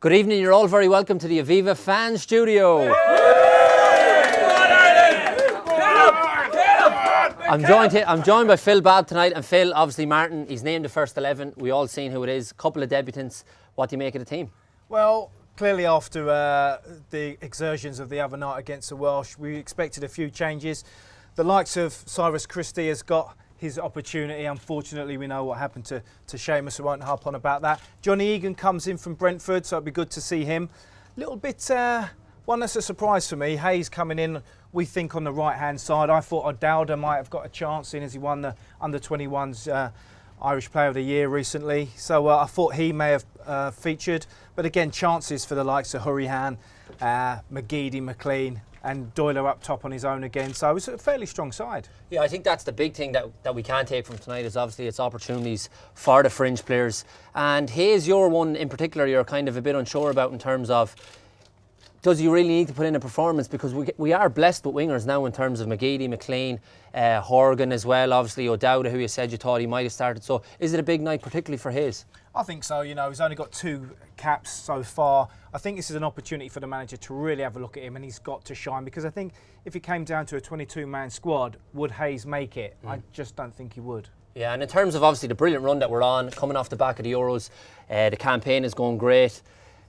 Good evening, you're all very welcome to the Aviva fan studio. I'm joined by Phil Babb tonight, and Phil, obviously Martin, he's named the first 11. We all seen who it is. Couple of debutants. What do you make of the team? Well, clearly after the exertions of the other night against the Welsh, we expected a few changes. The likes of Cyrus Christie has got his opportunity. Unfortunately, we know what happened to Seamus. I won't harp on about that. Johnny Egan comes in from Brentford, so it'd be good to see him. Little bit, one that's a surprise for me. Hayes coming in, we think, on the right-hand side. I thought O'Dowda might have got a chance in as he won the Under-21s Irish Player of the Year recently. So I thought he may have featured. But again, chances for the likes of Hurrihan, McGeady, McLean, and Doyle up top on his own again. So it was a fairly strong side. Yeah, I think that's the big thing that we can take from tonight is obviously it's opportunities for the fringe players. And Hayes, you're one in particular you're kind of a bit unsure about in terms of, does he really need to put in a performance? Because we are blessed with wingers now in terms of McGeady, McLean, Horgan as well, obviously O'Dowda, who you said you thought he might have started. So is it a big night particularly for Hayes? I think so. You know, he's only got 2 caps so far. I think this is an opportunity for the manager to really have a look at him, and he's got to shine, because I think if it came down to a 22-man squad, would Hayes make it? I just don't think he would. Yeah, and in terms of obviously the brilliant run that we're on, coming off the back of the Euros, the campaign is going great.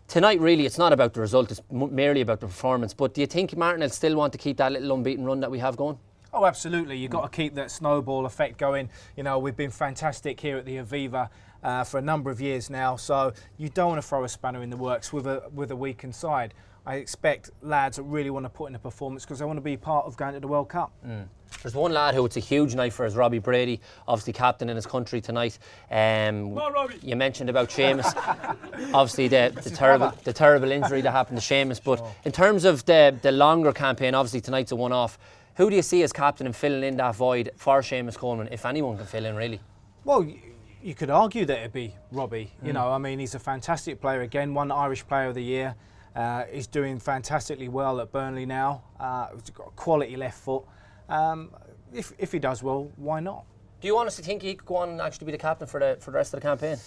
Tonight, really, it's not about the result, it's merely about the performance. But do you think Martin will still want to keep that little unbeaten run that we have going? Oh, absolutely. You've got to keep that snowball effect going. You know, we've been fantastic here at the Aviva for a number of years now, so you don't want to throw a spanner in the works with a weakened side. I expect lads that really want to put in a performance because they want to be part of going to the World Cup. There's one lad who it's a huge night for, is Robbie Brady, obviously captain in his country tonight. You mentioned about Seamus, obviously the terrible injury that happened to Seamus. But in terms of the longer campaign, obviously tonight's a one-off. Who do you see as captain and filling in that void for Seamus Coleman, if anyone can fill in, really? Well, you could argue that it'd be Robbie. You know, I mean, he's a fantastic player again, won Irish Player of the Year. He's doing fantastically well at Burnley now. He's got a quality left foot. If he does well, why not? Do you honestly think he could go on and actually be the captain for the rest of the campaign?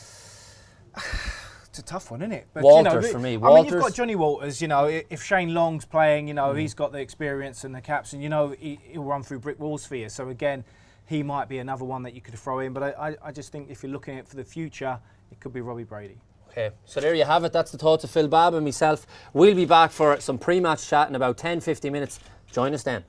It's a tough one, isn't it? But, Walters, for me. I mean, you've got Johnny Walters. You know, if Shane Long's playing, you know, he's got the experience and the caps, and you know he'll run through brick walls for you. So again, he might be another one that you could throw in. But I just think if you're looking at it for the future, it could be Robbie Brady. Okay, so there you have it. That's the thoughts of Phil Babb and myself. We'll be back for some pre-match chat in about 10-15 minutes. Join us then.